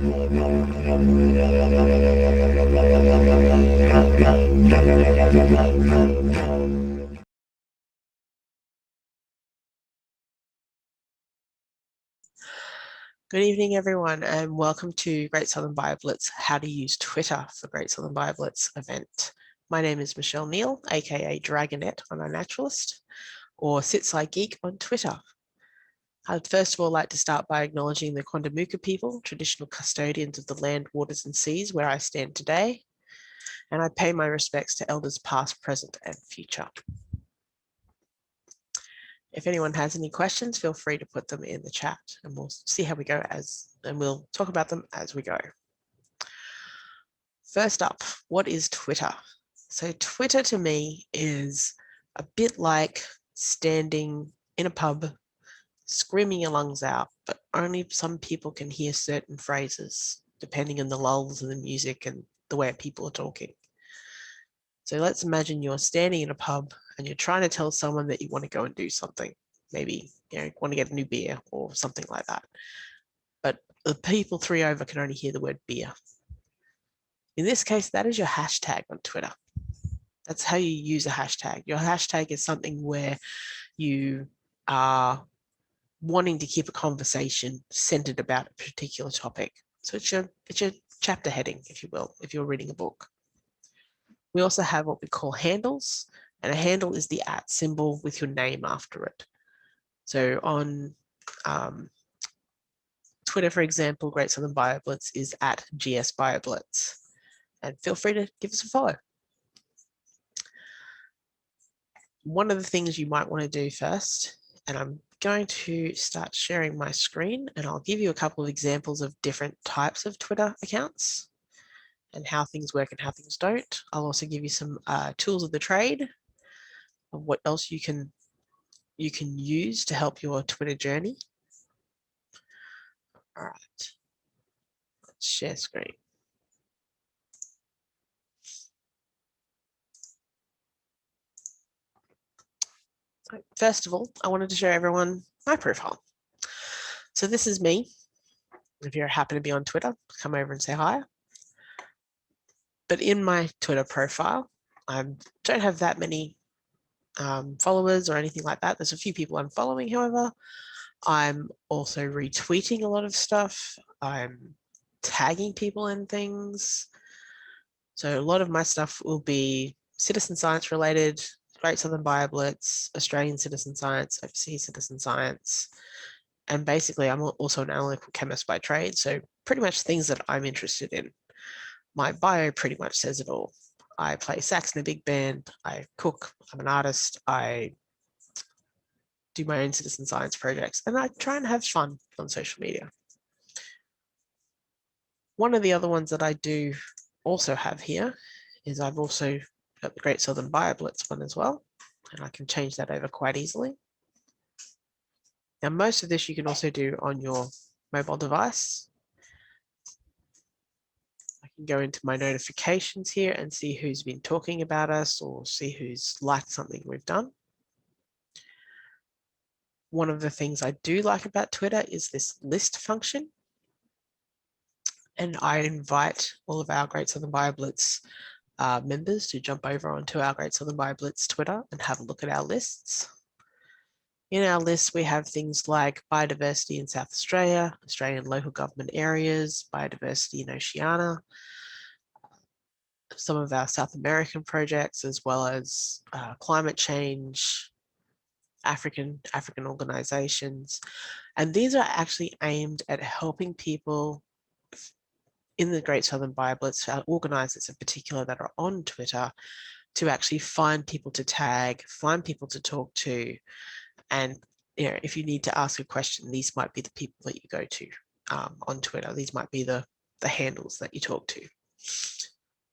Good evening, everyone, and welcome to Great Southern Bioblitz, How to Use Twitter for Great Southern Bioblitz event. My name is Michelle Neal, aka Dragonette on iNaturalist, or Sitsai Geek on Twitter. I'd first of all like to start by acknowledging the Quandamooka people, traditional custodians of the land, waters, and seas where I stand today, and I pay my respects to elders past, present, and future. If anyone has any questions, feel free to put them in the chat and we'll see how we go and we'll talk about them as we go. First up, what is Twitter? So Twitter to me is a bit like standing in a pub, screaming your lungs out, but only some people can hear certain phrases, depending on the lulls of the music and the way people are talking. So let's imagine you're standing in a pub and you're trying to tell someone that you want to go and do something. Maybe want to get a new beer or something like that. But the people three over can only hear the word beer. In this case, that is your hashtag on Twitter. That's how you use a hashtag. Your hashtag is something where you are wanting to keep a conversation centered about a particular topic. So it's your chapter heading, if you will, if you're reading a book. We also have what we call handles, and a handle is the @ symbol with your name after it. So on Twitter, for example, Great Southern Bioblitz is @ GSBioblitz, and feel free to give us a follow. One of the things you might want to do first, and I'm going to start sharing my screen, and I'll give you a couple of examples of different types of Twitter accounts and how things work and how things don't. I'll also give you some tools of the trade of what else you can use to help your Twitter journey. All right, let's share screen. So first of all, I wanted to show everyone my profile. So this is me. If you happen to be on Twitter, come over and say hi. But in my Twitter profile, I don't have that many followers or anything like that. There's a few people I'm following, however. I'm also retweeting a lot of stuff. I'm tagging people in things. So a lot of my stuff will be citizen science related, Great Southern Bioblitz, Australian citizen science, overseas citizen science. And basically, I'm also an analytical chemist by trade. So pretty much things that I'm interested in. My bio pretty much says it all. I play sax in a big band. I cook. I'm an artist. I do my own citizen science projects, and I try and have fun on social media. One of the other ones that I do also have here is I've also got the Great Southern Bioblitz one as well, and I can change that over quite easily. Now, most of this you can also do on your mobile device. I can go into my notifications here and see who's been talking about us or see who's liked something we've done. One of the things I do like about Twitter is this list function. And I invite all of our Great Southern Bioblitz members to jump over onto our Great Southern Bioblitz Twitter and have a look at our lists. In our list, we have things like biodiversity in South Australia, Australian local government areas, biodiversity in Oceania, some of our South American projects, as well as climate change, African organizations. And these are actually aimed at helping people in the Great Southern Bioblitz, organizers in particular that are on Twitter, to actually find people to tag, find people to talk to. And if you need to ask a question, these might be the people that you go to on Twitter. These might be the handles that you talk to.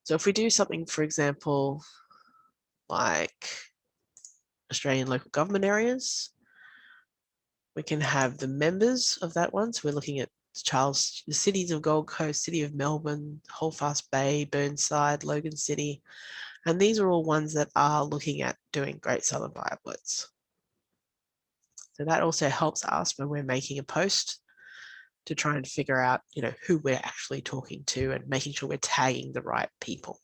So if we do something, for example, like Australian local government areas, we can have the members of that one. So we're looking at the cities of Gold Coast, City of Melbourne, Holdfast Bay, Burnside, Logan City. And these are all ones that are looking at doing Great Southern Bioblitz. So that also helps us when we're making a post to try and figure out, who we're actually talking to and making sure we're tagging the right people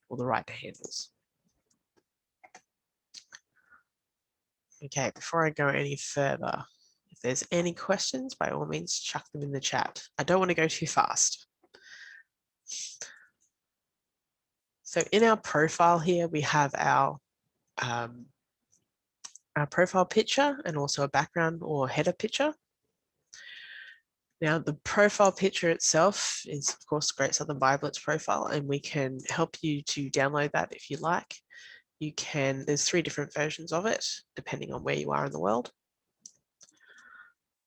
or the right handles. Okay, before I go any further, if there's any questions, by all means, chuck them in the chat. I don't want to go too fast. So in our profile here, we have our profile picture and also a background or header picture. Now, the profile picture itself is, of course, Great Southern Bioblitz profile, and we can help you to download that if you like. There's 3 different versions of it, depending on where you are in the world.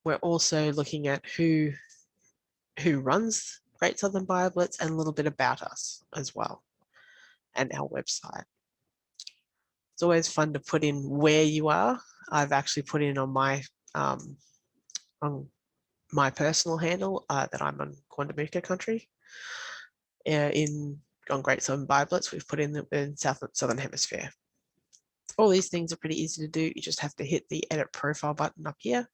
We're also looking at who runs Great Southern Bioblitz and a little bit about us as well, and our website. It's always fun to put in where you are. I've actually put in on my personal handle that I'm on Quandamooka country. On Great Southern Bioblitz, we've put in the Southern Hemisphere. All these things are pretty easy to do. You just have to hit the edit profile button up here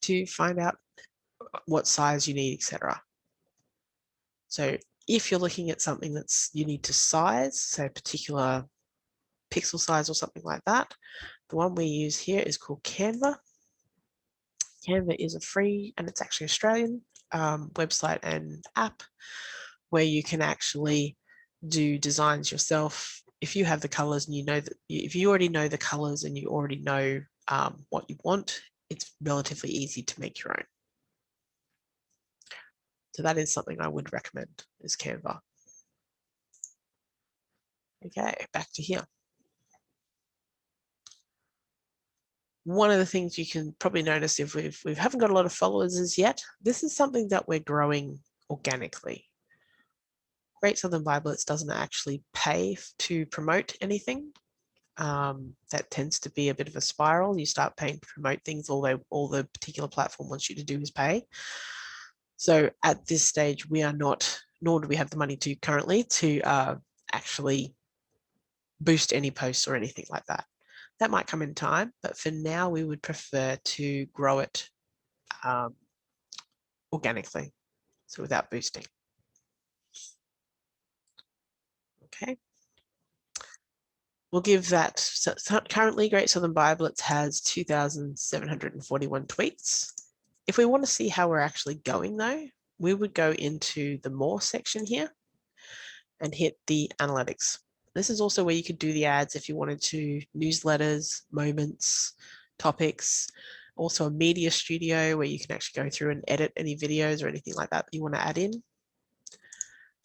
to find out what size you need, etc. So if you're looking at something that's you need to size, say a particular pixel size or something like that, the one we use here is called Canva. Canva is a free, and it's actually Australian, website and app where you can actually do designs yourself. If you have the colors and if you already know the colors and you already know what you want, it's relatively easy to make your own. So that is something I would recommend, is Canva. Okay, back to here. One of the things you can probably notice if we haven't got a lot of followers as yet, this is something that we're growing organically. Great Southern Bioblitz doesn't actually pay to promote anything. That tends to be a bit of a spiral. You start paying to promote things, although all the particular platform wants you to do is pay. So at this stage, we are not, nor do we have the money to currently to actually boost any posts or anything like that. That might come in time, but for now, we would prefer to grow it organically, so without boosting. Okay. We'll give that, so currently Great Southern Bioblitz has 2,741 tweets. If we want to see how we're actually going though, we would go into the More section here and hit the Analytics. This is also where you could do the ads if you wanted to, newsletters, moments, topics, also a media studio where you can actually go through and edit any videos or anything like that you want to add in.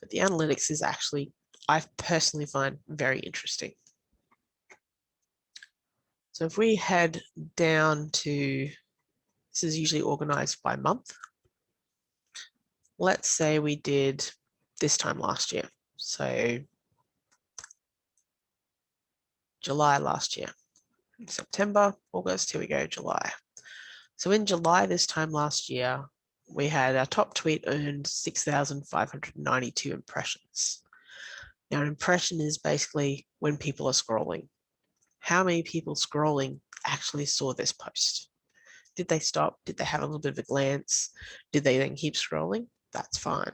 But the Analytics is actually, I personally find very interesting. So if we head down to, this is usually organized by month. Let's say we did this time last year. So July last year, September, August, here we go, July. So in July this time last year, we had our top tweet earned 6,592 impressions. Now an impression is basically when people are scrolling. How many people scrolling actually saw this post? Did they stop? Did they have a little bit of a glance? Did they then keep scrolling? That's fine.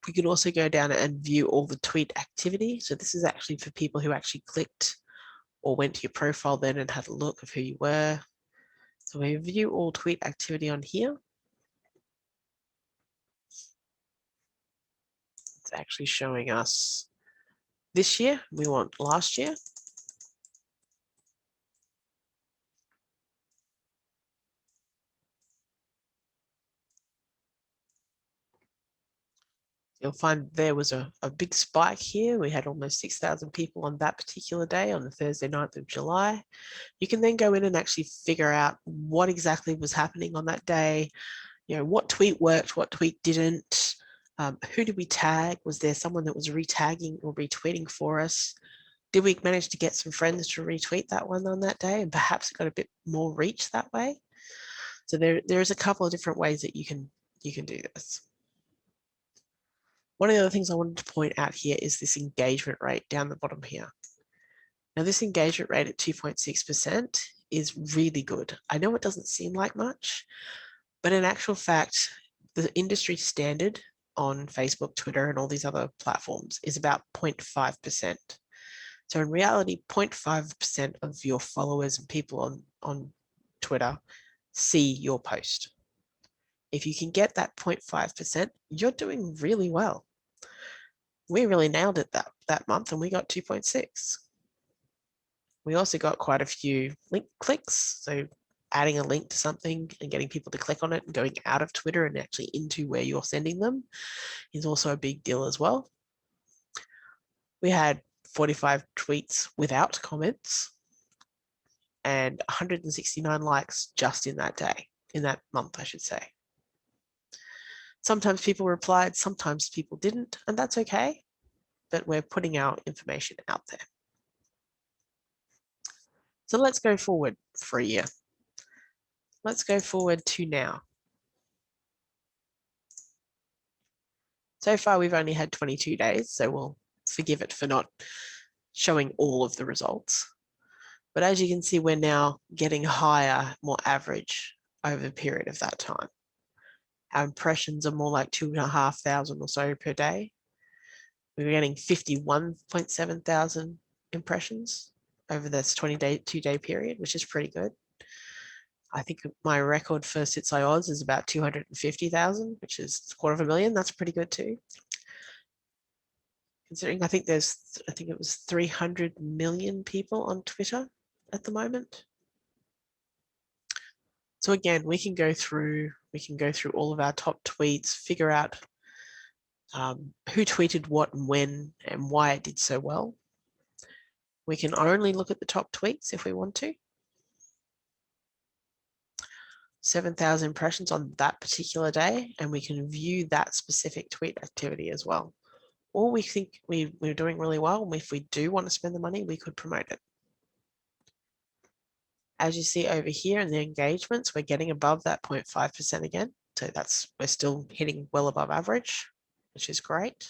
We can also go down and view all the tweet activity. So this is actually for people who actually clicked or went to your profile then and had a look of who you were. So we view all tweet activity on here. It's actually showing us this year. We want last year. You'll find there was a big spike here. We had almost 6,000 people on that particular day, on the Thursday, 9th of July. You can then go in and actually figure out what exactly was happening on that day. What tweet worked, what tweet didn't. Who did we tag? Was there someone that was retagging or retweeting for us? Did we manage to get some friends to retweet that one on that day? And perhaps it got a bit more reach that way. So there is a couple of different ways that you can do this. One of the other things I wanted to point out here is this engagement rate down the bottom here. Now this engagement rate at 2.6% is really good. I know it doesn't seem like much, but in actual fact, the industry standard on Facebook, Twitter, and all these other platforms is about 0.5%. So in reality, 0.5% of your followers and people on Twitter see your post. If you can get that 0.5%, you're doing really well. We really nailed it that month, and we got 2.6. We also got quite a few link clicks. So adding a link to something and getting people to click on it and going out of Twitter and actually into where you're sending them is also a big deal as well. We had 45 tweets without comments and 169 likes just in that day, in that month, I should say. Sometimes people replied, sometimes people didn't, and that's okay, but we're putting our information out there. So let's go forward for a year. Let's go forward to now. So far, we've only had 22 days, so we'll forgive it for not showing all of the results. But as you can see, we're now getting higher, more average over the period of that time. Our impressions are more like 2,500 or so per day. We're getting 51.7 thousand impressions over this 22-day period, which is pretty good. I think my record for SITSI odds is about 250,000, which is 250,000. That's pretty good too. Considering I think it was 300 million people on Twitter at the moment. So again, we can go through all of our top tweets, figure out who tweeted what and when and why it did so well. We can only look at the top tweets if we want to. 7,000 impressions on that particular day, and we can view that specific tweet activity as well. Or we think we're doing really well, and if we do want to spend the money, we could promote it. As you see over here in the engagements, we're getting above that 0.5% again. So we're still hitting well above average, which is great.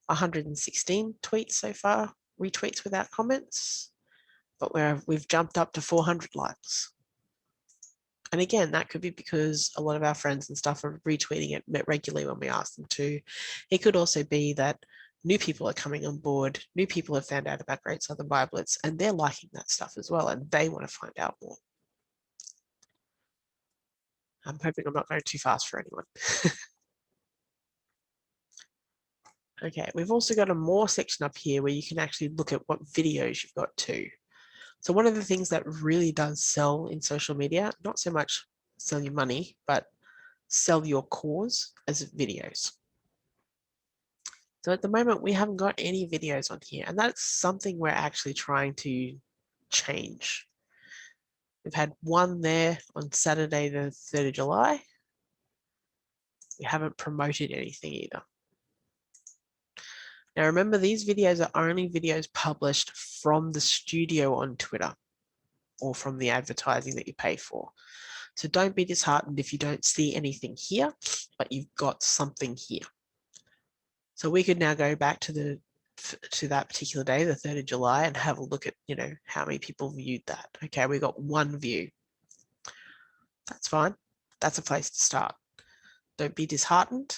116 tweets so far, retweets without comments, but we've jumped up to 400 likes. And again, that could be because a lot of our friends and stuff are retweeting it regularly when we ask them to. It could also be that new people are coming on board, new people have found out about Great Southern Bioblitz, and they're liking that stuff as well, and they want to find out more. I'm hoping I'm not going too fast for anyone. Okay, we've also got a more section up here where you can actually look at what videos you've got too. So one of the things that really does sell in social media, not so much sell your money, but sell your cause as videos. So at the moment, we haven't got any videos on here, and that's something we're actually trying to change. We've had one there on Saturday, the 3rd of July. We haven't promoted anything either. Now remember, these videos are only videos published from the studio on Twitter or from the advertising that you pay for. So don't be disheartened if you don't see anything here, but you've got something here. So we could now go back to that particular day, the 3rd of July, and have a look at, how many people viewed that. Okay, we got one view. That's fine. That's a place to start. Don't be disheartened.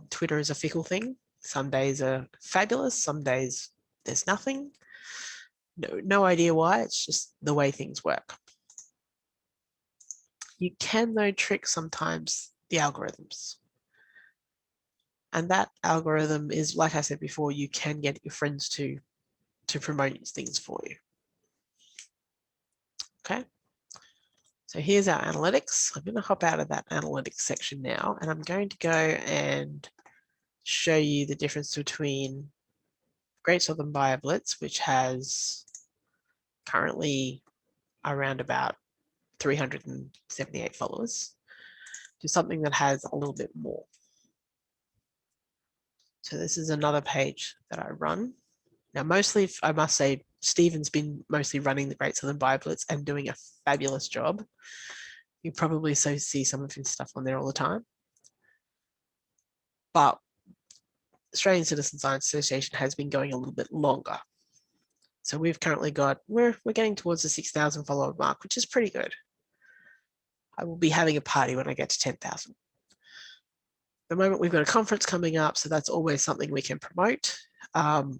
Twitter is a fickle thing. Some days are fabulous. Some days there's nothing. No idea why. It's just the way things work. You can, though, trick sometimes the algorithms. And that algorithm is, like I said before, you can get your friends to promote things for you. Okay. So here's our analytics. I'm going to hop out of that analytics section now, and I'm going to go and show you the difference between Great Southern Bioblitz, which has currently around about 378 followers, to something that has a little bit more. So this is another page that I run. Now, mostly, I must say, Stephen's been mostly running the Great Southern Bioblitz and doing a fabulous job. You probably see some of his stuff on there all the time. But Australian Citizen Science Association has been going a little bit longer. So we've currently got, we're getting towards the 6,000 follower mark, which is pretty good. I will be having a party when I get to 10,000. The moment we've got a conference coming up, so that's always something we can promote.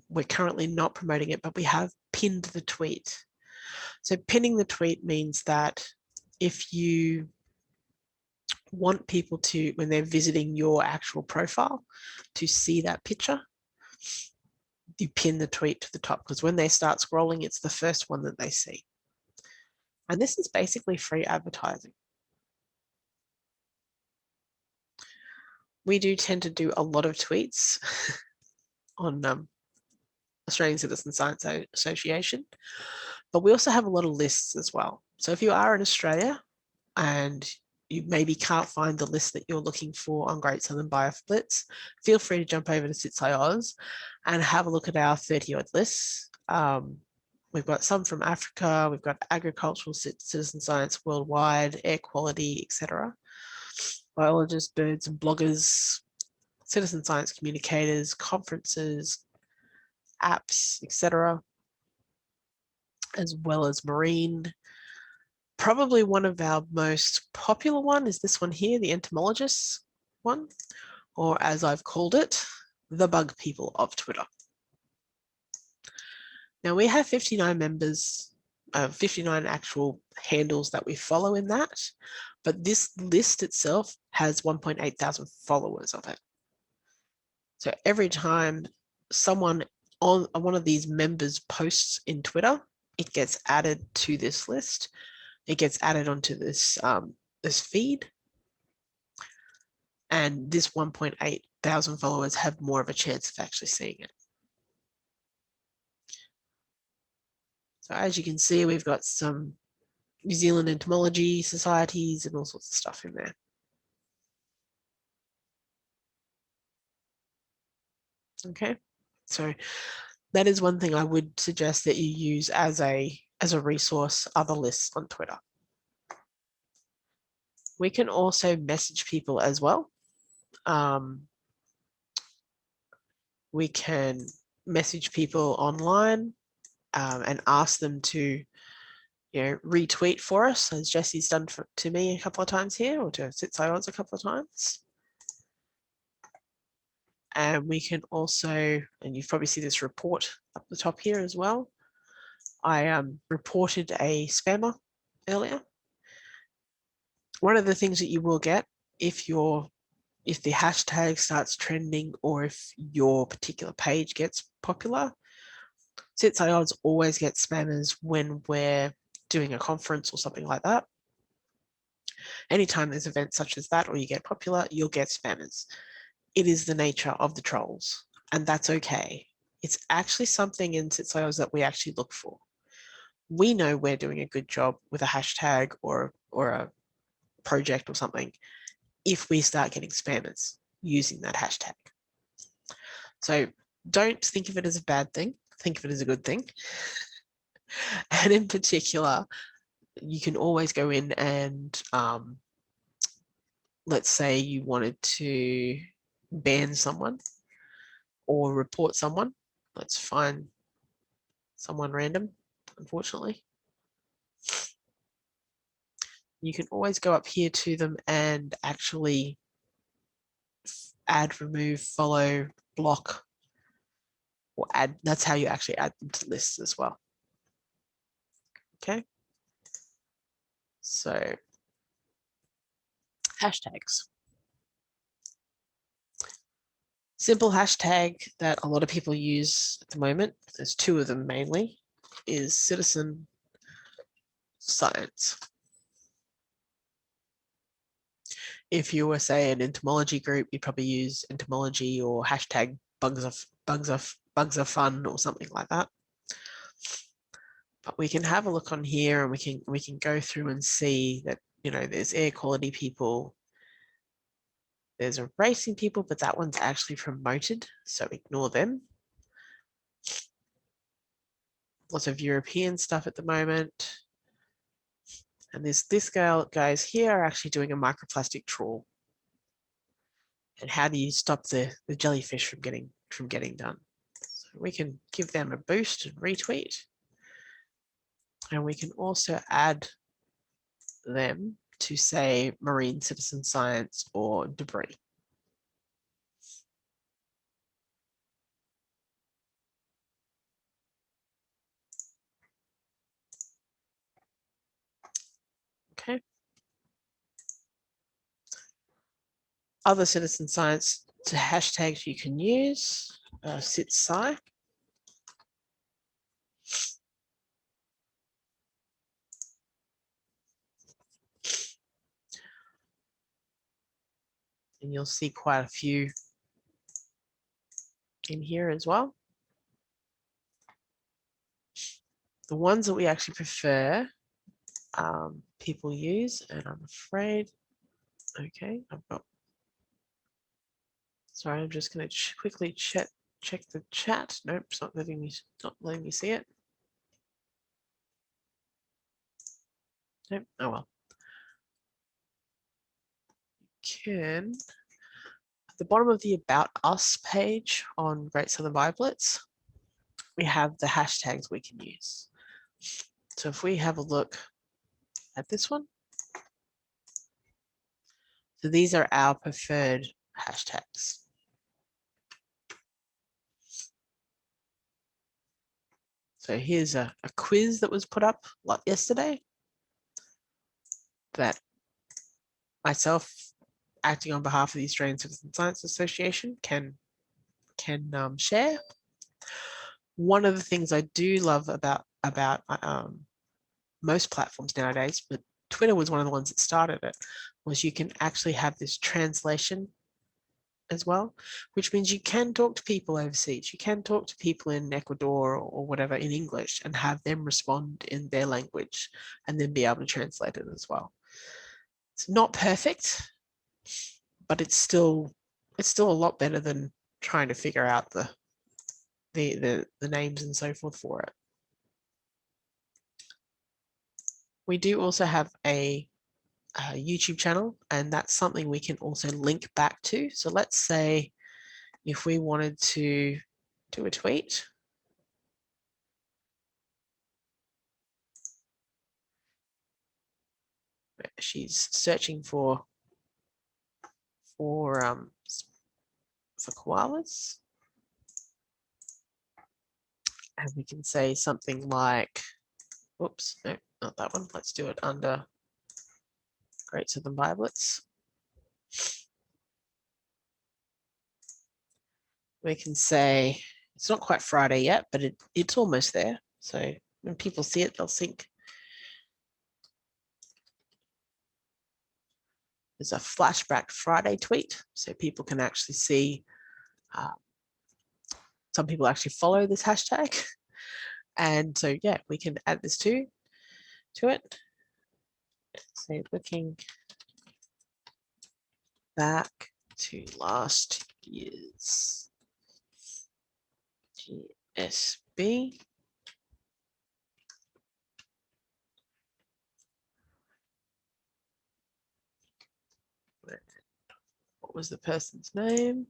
We're currently not promoting it, but we have pinned the tweet. So pinning the tweet means that if you want people to, when they're visiting your actual profile, to see that picture, you pin the tweet to the top, because when they start scrolling, it's the first one that they see. And this is basically free advertising. We do tend to do a lot of tweets on Australian Citizen Science Association, but we also have a lot of lists as well. So if you are in Australia and you maybe can't find the list that you're looking for on Great Southern Bioblitz, feel free to jump over to CITSC and have a look at our 30-odd lists. We've got some from Africa, we've got agricultural citizen science worldwide, air quality, etc. Biologists, birds and bloggers, citizen science communicators, conferences, apps, etc., as well as marine. Probably one of our most popular one is this one here, the entomologists one, or as I've called it, the bug people of Twitter. Now we have 59 members, 59 actual handles that we follow in that, but this list itself has 1.8 thousand followers of it. So every time someone on one of these members posts in Twitter, it gets added to this list. It gets added onto this, this feed. And this 1.8 thousand followers have more of a chance of actually seeing it. So as you can see, we've got some New Zealand entomology societies and all sorts of stuff in there. Okay, so that is one thing I would suggest that you use as a resource, other lists on Twitter. We can also message people as well. We can message people online and ask them to, you know, retweet for us, as Jesse's done to me a couple of times here, or to CITSC a couple of times. And we can also, and you've probably seen this report up the top here as well. I reported a spammer earlier. One of the things that you will get if the hashtag starts trending, or if your particular page gets popular, CITSC always get spammers when we're doing a conference or something like that. Anytime there's events such as that, or you get popular, you'll get spammers. It is the nature of the trolls, and that's okay. It's actually something in CITSC that we actually look for. We know we're doing a good job with a hashtag or a project or something if we start getting spammers using that hashtag. So don't think of it as a bad thing. Think of it as a good thing. And in particular, you can always go in and let's say you wanted to ban someone or report someone. Let's find someone random, unfortunately. You can always go up here to them and actually add, remove, follow, block, or add. That's how you actually add them to lists as well. Okay. So hashtags. Simple hashtag that a lot of people use at the moment, there's two of them mainly, is citizen science. If you were, say, an entomology group, you'd probably use entomology or hashtag bugs are fun or something like that. But we can have a look on here and we can go through and see that, you know, there's air quality people, there's a racing people, but that one's actually promoted, so ignore them. Lots of European stuff at the moment. And this guys here are actually doing a microplastic trawl. And how do you stop the jellyfish from getting done? So we can give them a boost and retweet. And we can also add them to, say, marine citizen science or debris. Okay. Other citizen science hashtags you can use, CitSci. And you'll see quite a few in here as well. The ones that we actually prefer people use, and I'm afraid, okay, sorry, I'm just going to quickly check the chat. Nope, it's not letting me see it. Nope, oh well. Can, at the bottom of the About Us page on Great Southern Bioblitz, we have the hashtags we can use. So if we have a look at this one, so these are our preferred hashtags. So here's a quiz that was put up like yesterday that myself, acting on behalf of the Australian Citizen Science Association, can share. One of the things I do love about most platforms nowadays, but Twitter was one of the ones that started it, was you can actually have this translation as well, which means you can talk to people overseas. You can talk to people in Ecuador or whatever in English and have them respond in their language and then be able to translate it as well. It's not perfect, but it's still a lot better than trying to figure out the names and so forth for it. We do also have a YouTube channel, and that's something we can also link back to. So let's say if we wanted to do a tweet, she's searching for koalas, and we can say something like, oops, no, not that one. Let's do it under Great Southern Bioblitz. We can say, it's not quite Friday yet, but it's almost there. So when people see it, they'll think there's a flashback Friday tweet, so people can actually see. Some people actually follow this hashtag, and so yeah, we can add this to it. Say looking back to last year's GSB. What was the person's name?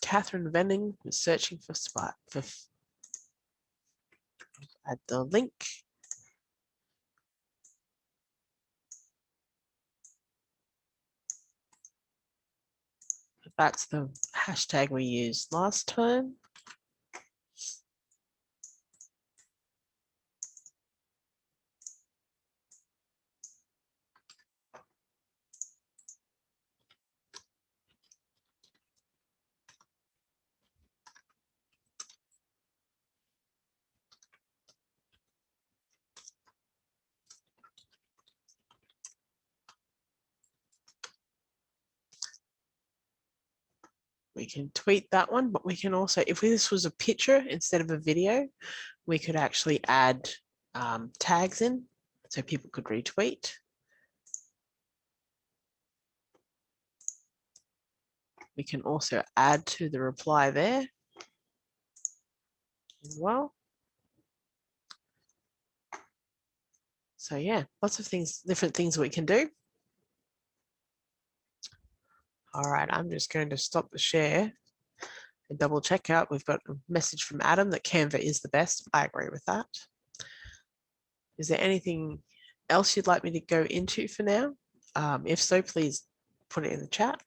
Catherine Venning was searching for add the link. That's the hashtag we used last time. We can tweet that one, but we can also, if this was a picture instead of a video, we could actually add tags in so people could retweet. We can also add to the reply there as well. So yeah, lots of things, different things we can do. All right, I'm just going to stop the share and double check out. We've got a message from Adam that Canva is the best. I agree with that. Is there anything else you'd like me to go into for now? If so, please put it in the chat.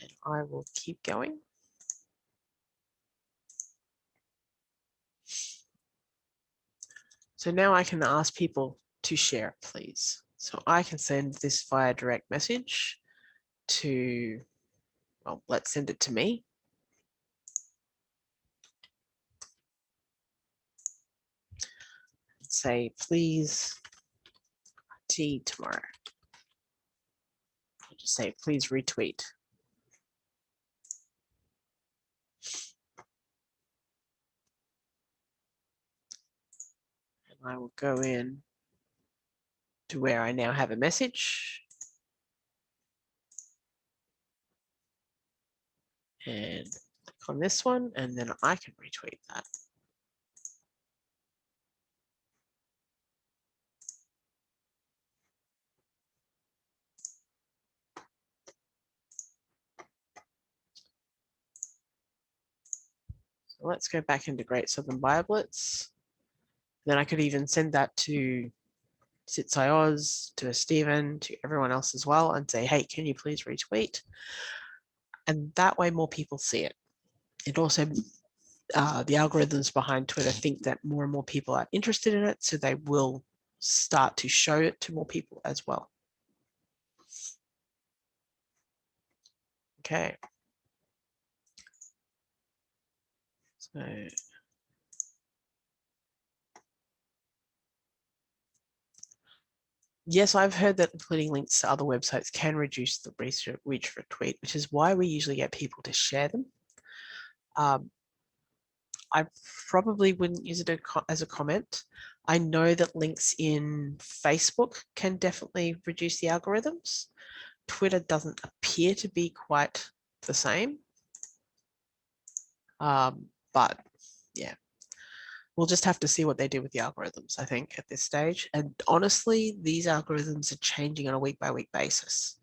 And I will keep going. So now I can ask people to share it, please. So I can send this via direct message to, well, let's send it to me. Say, please, tea tomorrow. I'll just say, please retweet. And I will go in to where I now have a message. And click on this one, and then I can retweet that. So let's go back into Great Southern Bioblitz. Then I could even send that to SitsIOz, to Stephen, to everyone else as well, and say, hey, can you please retweet? And that way more people see it. It also, the algorithms behind Twitter think that more and more people are interested in it, so they will start to show it to more people as well. Okay. So yes, I've heard that including links to other websites can reduce the reach for a tweet, which is why we usually get people to share them. I probably wouldn't use it as a comment. I know that links in Facebook can definitely reduce the algorithms. Twitter doesn't appear to be quite the same. But yeah, we'll just have to see what they do with the algorithms, I think, at this stage. And honestly, these algorithms are changing on a week-by-week basis.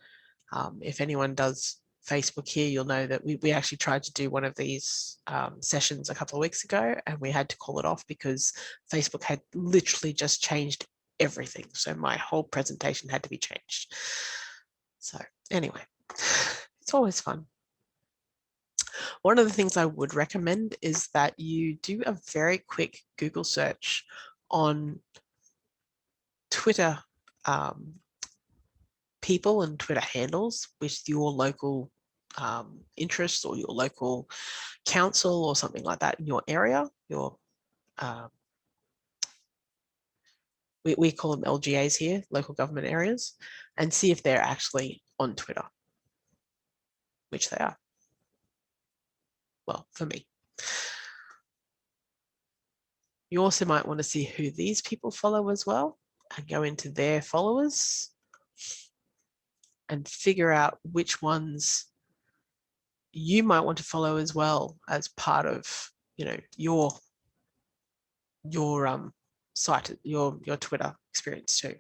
If anyone does Facebook here, you'll know that we actually tried to do one of these sessions a couple of weeks ago, and we had to call it off because Facebook had literally just changed everything. So my whole presentation had to be changed. So anyway, it's always fun. One of the things I would recommend is that you do a very quick Google search on Twitter people and Twitter handles with your local interests or your local council or something like that in your area, your we call them LGAs here, local government areas, and see if they're actually on Twitter, which they are. Well, for me. You also might want to see who these people follow as well and go into their followers and figure out which ones you might want to follow as well as part of, you know, your site, your Twitter experience too.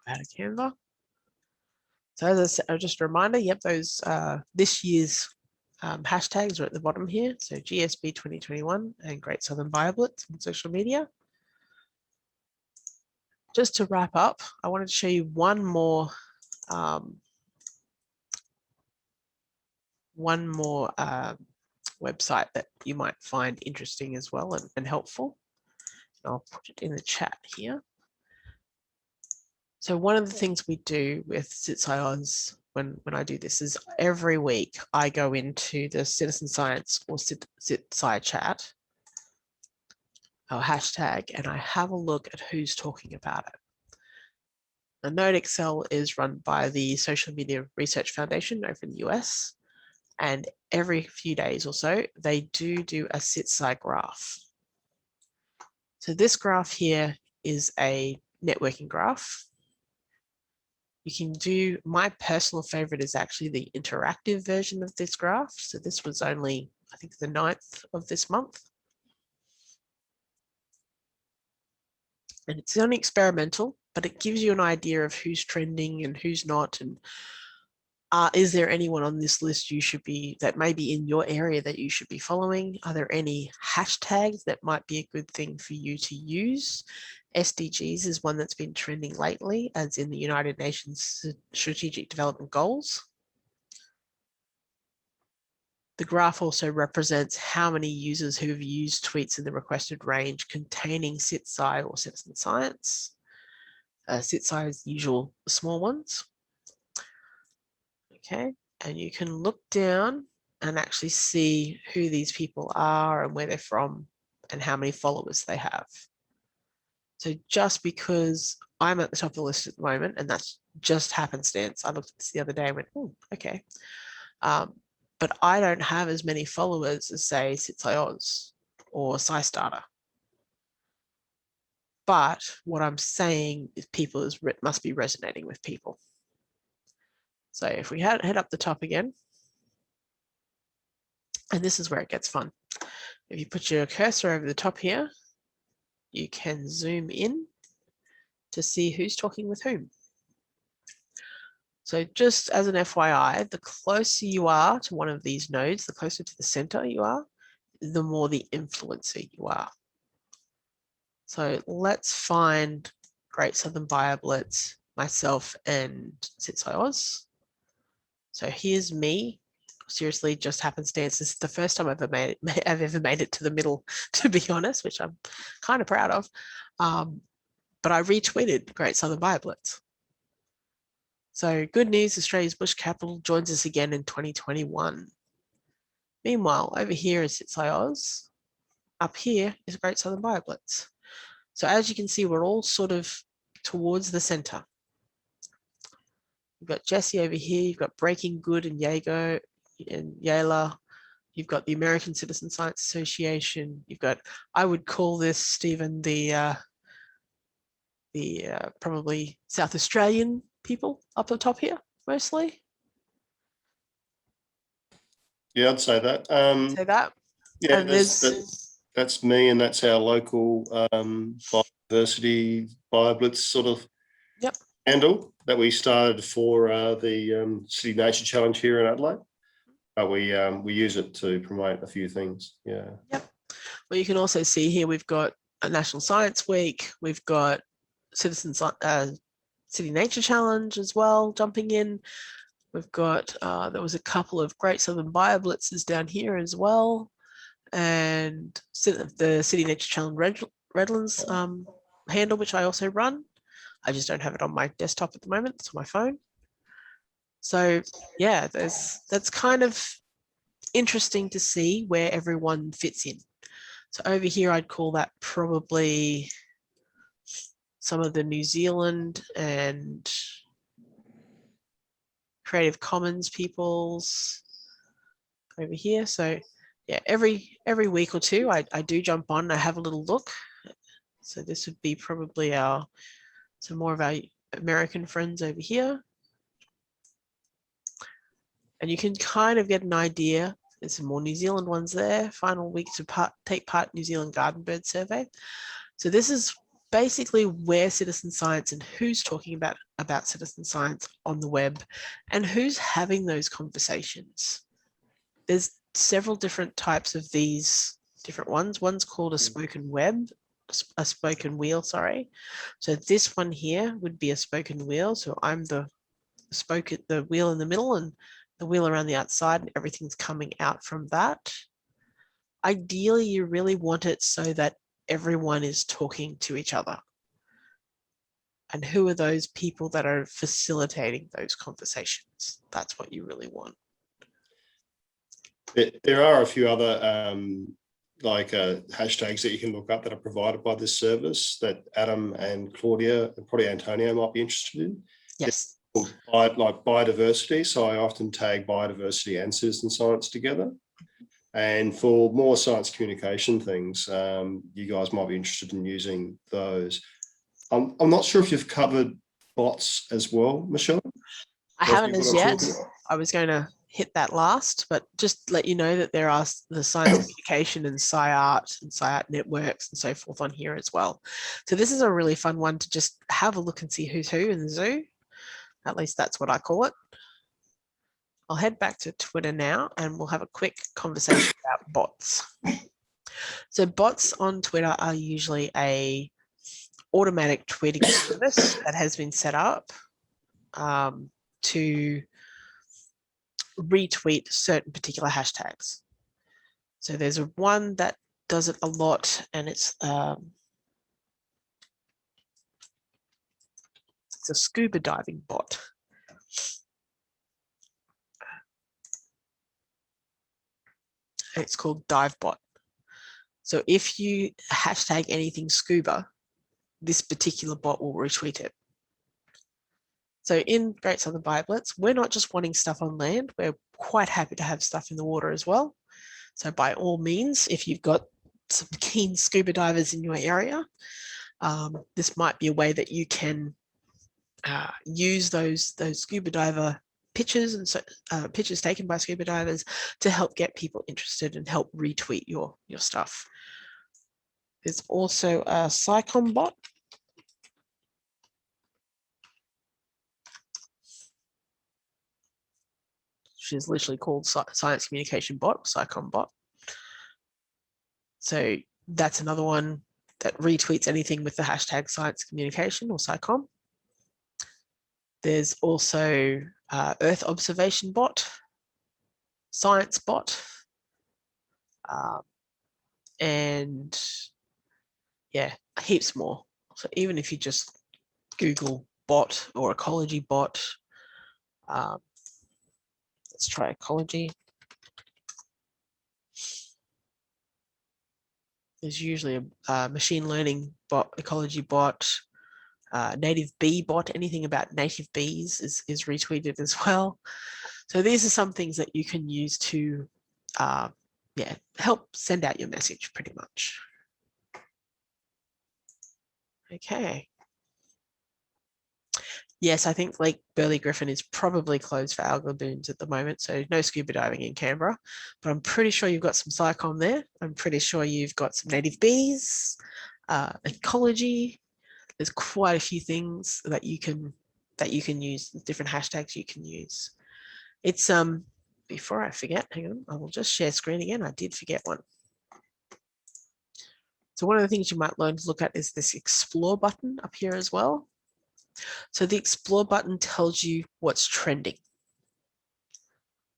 Out of Canva. So as I said, just a reminder, yep, those this year's hashtags are at the bottom here. So GSB 2021 and Great Southern Bioblitz on social media. Just to wrap up, I wanted to show you one more website that you might find interesting as well and helpful. I'll put it in the chat here. So one of the things we do with SitsIOz when I do this is every week I go into the citizen science or SitsI chat or hashtag and I have a look at who's talking about it. The Node Excel is run by the Social Media Research Foundation over in the US, and every few days or so they do a SitsI graph. So this graph here is a networking graph. You can do, my personal favorite is actually the interactive version of this graph. So this was only, I think, the 9th of this month. And it's only experimental, but it gives you an idea of who's trending and who's not. And is there anyone on this list that may be in your area that you should be following? Are there any hashtags that might be a good thing for you to use? SDGs is one that's been trending lately, as in the United Nations Strategic Development Goals. The graph also represents how many users who have used tweets in the requested range containing CitSci or citizen science. CitSci is the usual small ones. Okay, and you can look down and actually see who these people are and where they're from and how many followers they have. So just because I'm at the top of the list at the moment, and that's just happenstance, I looked at this the other day and went, oh, okay. But I don't have as many followers as, say, CitSci or SciStarter. But what I'm saying is must be resonating with people. So if we head up the top again, and this is where it gets fun. If you put your cursor over the top here, you can zoom in to see who's talking with whom. So just as an FYI, the closer you are to one of these nodes, the closer to the center you are, the more the influencer you are. So let's find Great Southern Bioblitz, myself, and CitSci. So here's me. Seriously, just happenstance. This is the first time I've ever made it to the middle, to be honest, which I'm kind of proud of. But I retweeted Great Southern Bioblitz. So good news, Australia's bush capital joins us again in 2021. Meanwhile, over here is CitSci. Up here is Great Southern Bioblitz. So as you can see, we're all sort of towards the center. You've got Jesse over here, you've got Breaking Good and Yago and Yayla. You've got the American Citizen Science Association. You've got, I would call this, Stephen, the probably South Australian people up the top here, mostly. Yeah, I'd say that. Say that. Yeah, that's me, and that's our local biodiversity BioBlitz sort of handle that we started for the City Nature Challenge here in Adelaide. But we use it to promote a few things. Yeah. Yep. Well, you can also see here we've got a National Science Week. We've got City Nature Challenge as well jumping in. We've got there was a couple of Great Southern Bioblitzes down here as well, and the City Nature Challenge Redlands handle, which I also run. I just don't have it on my desktop at the moment. It's on my phone. So yeah, that's kind of interesting to see where everyone fits in. So over here, I'd call that probably some of the New Zealand and Creative Commons peoples over here. So yeah, every week or two, I do jump on and I have a little look. So this would be probably some more of our American friends over here. And you can kind of get an idea. There's some more New Zealand ones there. Final week to take part New Zealand Garden Bird Survey. So this is basically where citizen science and who's talking about citizen science on the web and who's having those conversations. There's several different types of these different ones. One's called a spoken wheel, sorry. So this one here would be a spoken wheel. So I'm the wheel in the middle and the wheel around the outside, and everything's coming out from that. Ideally, you really want it so that everyone is talking to each other. And who are those people that are facilitating those conversations? That's what you really want. There are a few other hashtags that you can look up that are provided by this service that Adam and Claudia and probably Antonio might be interested in. Yes. Like biodiversity. So I often tag biodiversity and citizen science together. And for more science communication things, you guys might be interested in using those. I'm not sure if you've covered bots as well, Michelle. I haven't as yet. I was going to hit that last, but just let you know that there are the science communication and SciArt networks and so forth on here as well. So this is a really fun one to just have a look and see who's who in the zoo. At least that's what I call it. I'll head back to Twitter now and we'll have a quick conversation about bots. So bots on Twitter are usually a automatic tweeting service that has been set up to retweet certain particular hashtags. So there's one that does it a lot, and it's a scuba diving bot. It's called DiveBot. So if you hashtag anything scuba, this particular bot will retweet it. So in Great Southern Bioblitz, we're not just wanting stuff on land, we're quite happy to have stuff in the water as well. So by all means, if you've got some keen scuba divers in your area, this might be a way that you can use those scuba diver pictures and so pictures taken by scuba divers to help get people interested and help retweet your stuff. There's also a SciComm bot. Which is literally called Science Communication Bot, SciComm bot. So that's another one that retweets anything with the hashtag Science Communication or SciComm. There's also Earth Observation Bot, Science Bot, and yeah, heaps more. So even if you just Google bot or ecology bot, let's try ecology. There's usually a machine learning bot, ecology bot, native bee bot, anything about native bees is retweeted as well. So these are some things that you can use to help send out your message pretty much. Okay. Yes, I think Lake Burley Griffin is probably closed for algal blooms at the moment, so no scuba diving in Canberra. But I'm pretty sure you've got some SciComm there. I'm pretty sure you've got some native bees, ecology. There's quite a few things that you can use, different hashtags you can use. It's before I forget, hang on, I will just share screen again. I did forget one. So one of the things you might learn to look at is this explore button up here as well. So the explore button tells you what's trending.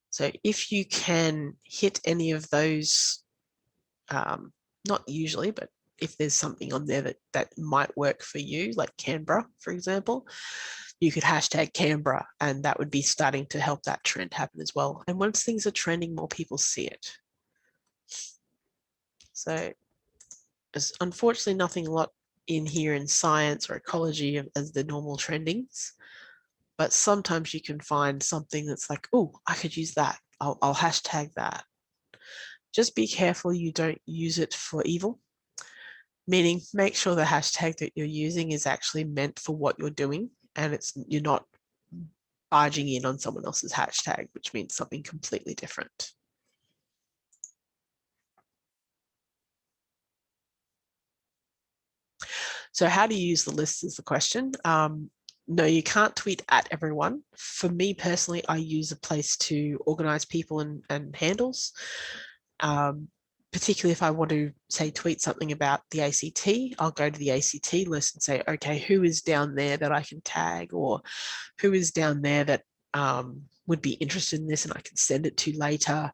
So if you can hit any of those, not usually, but if there's something on there that might work for you, like Canberra, for example, you could hashtag Canberra and that would be starting to help that trend happen as well. And once things are trending, more people see it. So there's unfortunately nothing a lot in here in science or ecology as the normal trendings, but sometimes you can find something that's like, oh, I could use that. I'll hashtag that. Just be careful you don't use it for evil, meaning make sure the hashtag that you're using is actually meant for what you're doing and you're not barging in on someone else's hashtag, which means something completely different. So how do you use the list is the question. No, you can't tweet at everyone. For me personally, I use a place to organize people and handles. Particularly if I want to say tweet something about the ACT, I'll go to the ACT list and say, okay, who is down there that I can tag, or who is down there that would be interested in this and I can send it to later,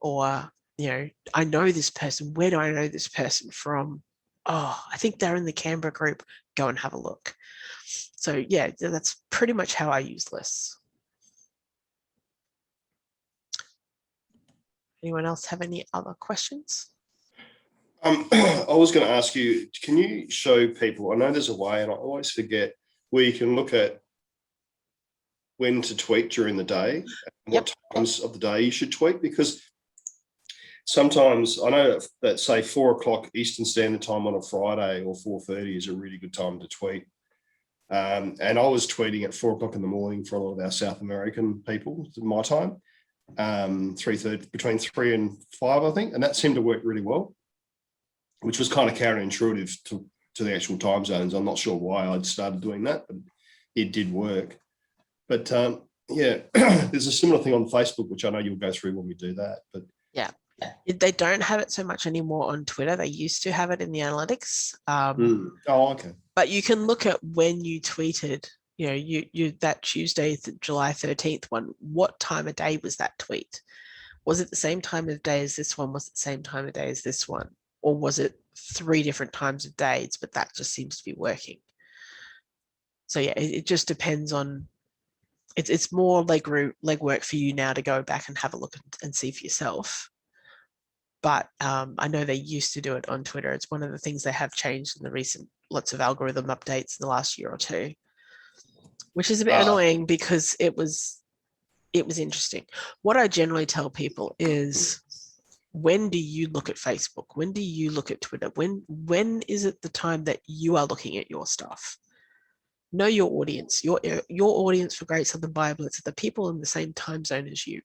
or I know this person. Where do I know this person from? Oh, I think they're in the Canberra group. Go and have a look. So yeah, that's pretty much how I use lists. Anyone else have any other questions? I was going to ask you, can you show people, I know there's a way and I always forget, where you can look at when to tweet during the day, and what times of the day you should tweet, because sometimes I know that say 4 o'clock Eastern Standard Time on a Friday or 4:30 is a really good time to tweet. And I was tweeting at 4 o'clock in the morning for a lot of our South American people, my time. 3:30, between 3 and 5, I think, and that seemed to work really well, which was kind of counterintuitive to the actual time zones. I'm not sure why I'd started doing that, but it did work. But yeah, there's a similar thing on Facebook, which I know you'll go through when we do that. But yeah, they don't have it so much anymore on Twitter. They used to have it in the analytics. Oh, okay. But you can look at when you tweeted, you know, you that Tuesday, July 13th one, what time of day was that tweet? Was it the same time of day as this one? Was it the same time of day as this one? Or was it 3 different times of days, but that just seems to be working? So yeah, it just depends on, it's more legwork for you now to go back and have a look and see for yourself. But I know they used to do it on Twitter. It's one of the things they have changed in the recent, lots of algorithm updates in the last year or two, which is a bit annoying because it was interesting. What I generally tell people is, when do you look at Facebook? When do you look at Twitter? When is it the time that you are looking at your stuff? Know your audience. Your audience for Great Southern Bioblitz are the people in the same time zone as you.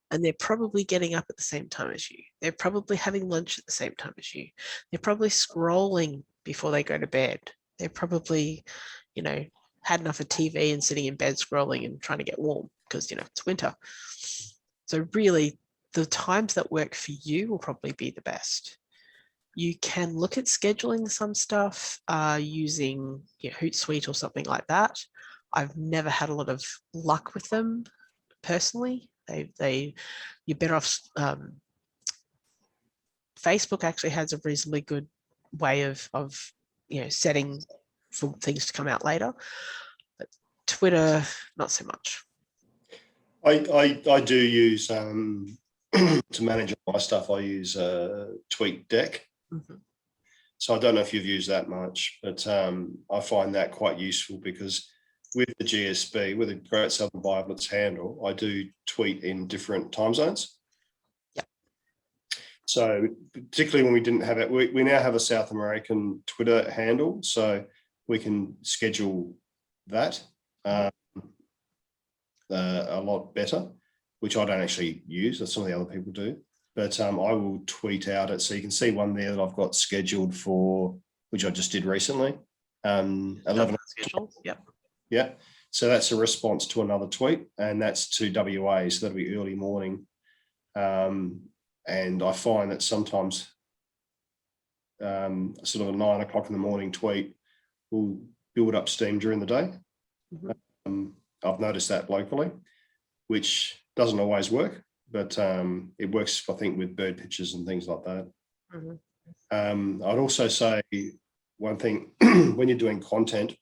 And they're probably getting up at the same time as you. They're probably having lunch at the same time as you. They're probably scrolling before they go to bed. They're probably, you know, had enough of TV and sitting in bed scrolling and trying to get warm because, you know, it's winter. So really, the times that work for you will probably be the best. You can look at scheduling some stuff using, you know, Hootsuite or something like that. I've never had a lot of luck with them personally. You're better off. Facebook actually has a reasonably good way of you know, setting for things to come out later, but Twitter not so much. I do use to manage my stuff. I use TweetDeck. Mm-hmm. So I don't know if you've used that much, but I find that quite useful because with the GSB, with the Great Southern Bioblitz handle, I do tweet in different time zones. Yep. So particularly when we didn't have it, we now have a South American Twitter handle, so we can schedule that a lot better, which I don't actually use. That's some of the other people do. But I will tweet out it. So you can see one there that I've got scheduled for, which I just did recently. 11 schedule. Yep. Yeah. So that's a response to another tweet, and that's to WA. So that'll be early morning. And I find that sometimes sort of a 9 o'clock in the morning tweet will build up steam during the day. Mm-hmm. I've noticed that locally, which doesn't always work, but it works, I think, with bird pictures and things like that. Mm-hmm. I'd also say one thing when you're doing content,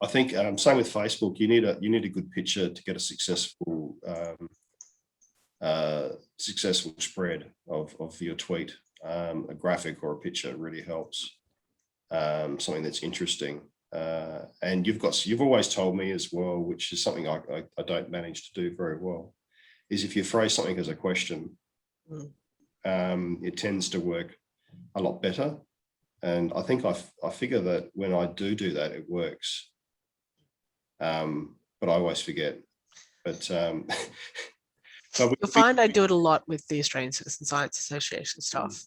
I think same with Facebook, you need a good picture to get a successful spread of your tweet. A graphic or a picture really helps. Something that's interesting. And you've always told me as well, which is something I don't manage to do very well, is if you phrase something as a question, it tends to work a lot better. And I think I figure that when I do that, it works. But I always forget. But you'll find I do it a lot with the Australian Citizen Science Association stuff,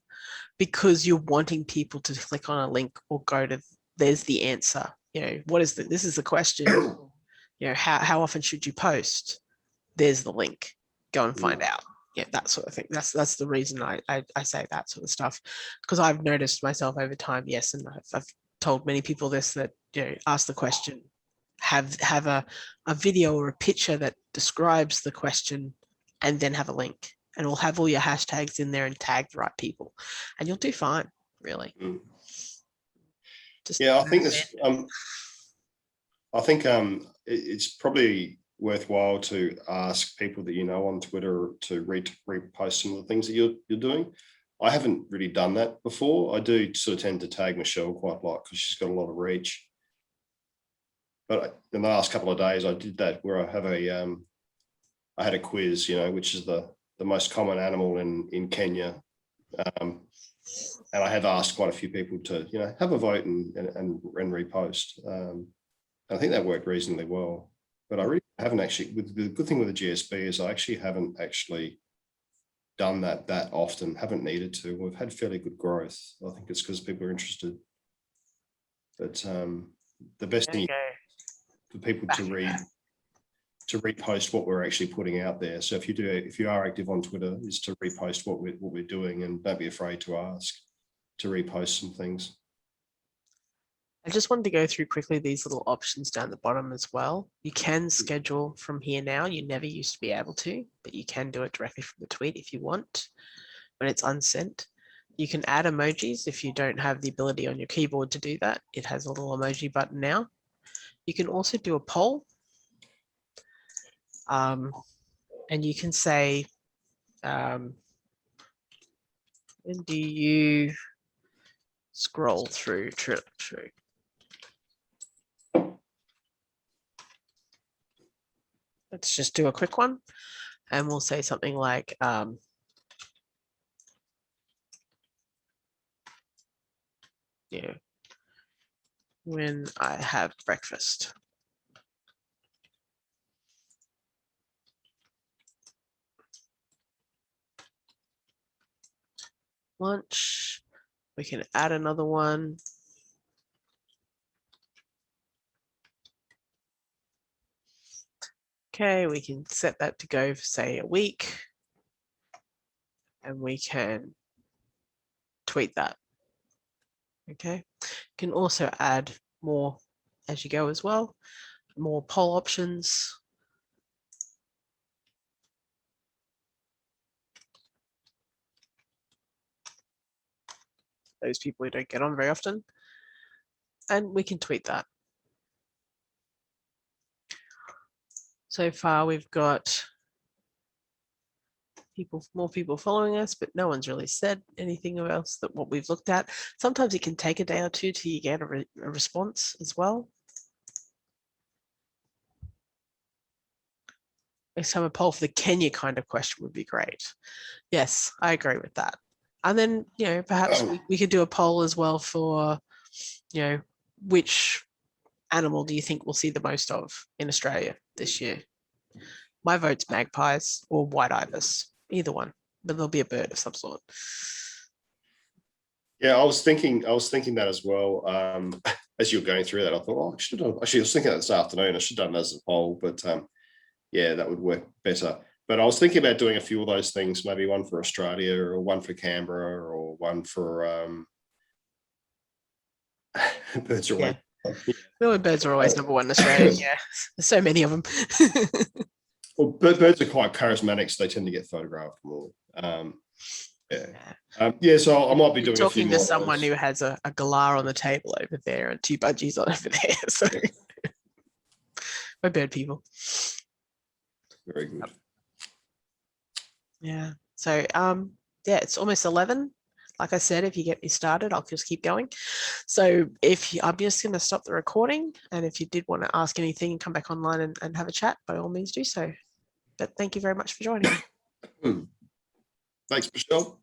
because you're wanting people to click on a link or go to, there's the answer. You know, what is this is the question. You know, how often should you post? There's the link. Go and find out. Yeah, that sort of thing. That's the reason I say that sort of stuff, because I've noticed myself over time. Yes, and I've told many people this, that, you know, ask the question, have a video or a picture that describes the question, and then have a link, and we'll have all your hashtags in there and tag the right people, and you'll do fine, really. Just yeah, I think this. I think it's probably worthwhile to ask people that you know on Twitter to repost some of the things that you're doing. I haven't really done that before. I do sort of tend to tag Michelle quite a lot because she's got a lot of reach. But in the last couple of days, I did that where I had a quiz, you know, which is the most common animal in Kenya. And I had asked quite a few people to, you know, have a vote and repost. I think that worked reasonably well. But I really I haven't actually, the good thing with the GSB is I actually haven't done that often, haven't needed to. We've had fairly good growth. I think it's because people are interested. But the best thing for people to repost what we're actually putting out there. So if you are active on Twitter, is to repost what we're doing, and don't be afraid to ask to repost some things. I just wanted to go through quickly these little options down the bottom as well. You can schedule from here now. You never used to be able to, but you can do it directly from the tweet if you want when it's unsent. You can add emojis if you don't have the ability on your keyboard to do that. It has a little emoji button now. You can also do a poll. And you can say, when do you scroll through Twitter? Let's just do a quick one. And we'll say something like, when I have breakfast. Lunch. We can add another one. Okay, we can set that to go for, say, a week. And we can tweet that. Okay, you can also add more as you go as well, more poll options. Those people who don't get on very often. And we can tweet that. So far, we've got more people following us, but no one's really said anything else that what we've looked at. Sometimes it can take a day or two till you get a response as well. Next time a poll for the Kenya kind of question would be great. Yes, I agree with that. And then, perhaps we could do a poll as well for, which animal do you think we'll see the most of in Australia this year? My vote's magpies or white ibis, either one, but there'll be a bird of some sort. Yeah, I was thinking that as well. As you were going through that, I thought, I was thinking that this afternoon. I should have done that as a poll, but yeah, that would work better. But I was thinking about doing a few of those things, maybe one for Australia or one for Canberra or one for birds are always. Yeah. Birds are always number one in Australia. Yeah, there's so many of them. Well, birds are quite charismatic, so they tend to get photographed more. So I might be doing talking to someone who has a galah on the table over there and 2 budgies on over there. So we're bird people. Very good. Yeah. So yeah, it's almost 11. Like I said, if you get me started, I'll just keep going. So I'm just going to stop the recording. And if you did want to ask anything and come back online and have a chat, by all means do so. But thank you very much for joining me. Thanks, Michelle.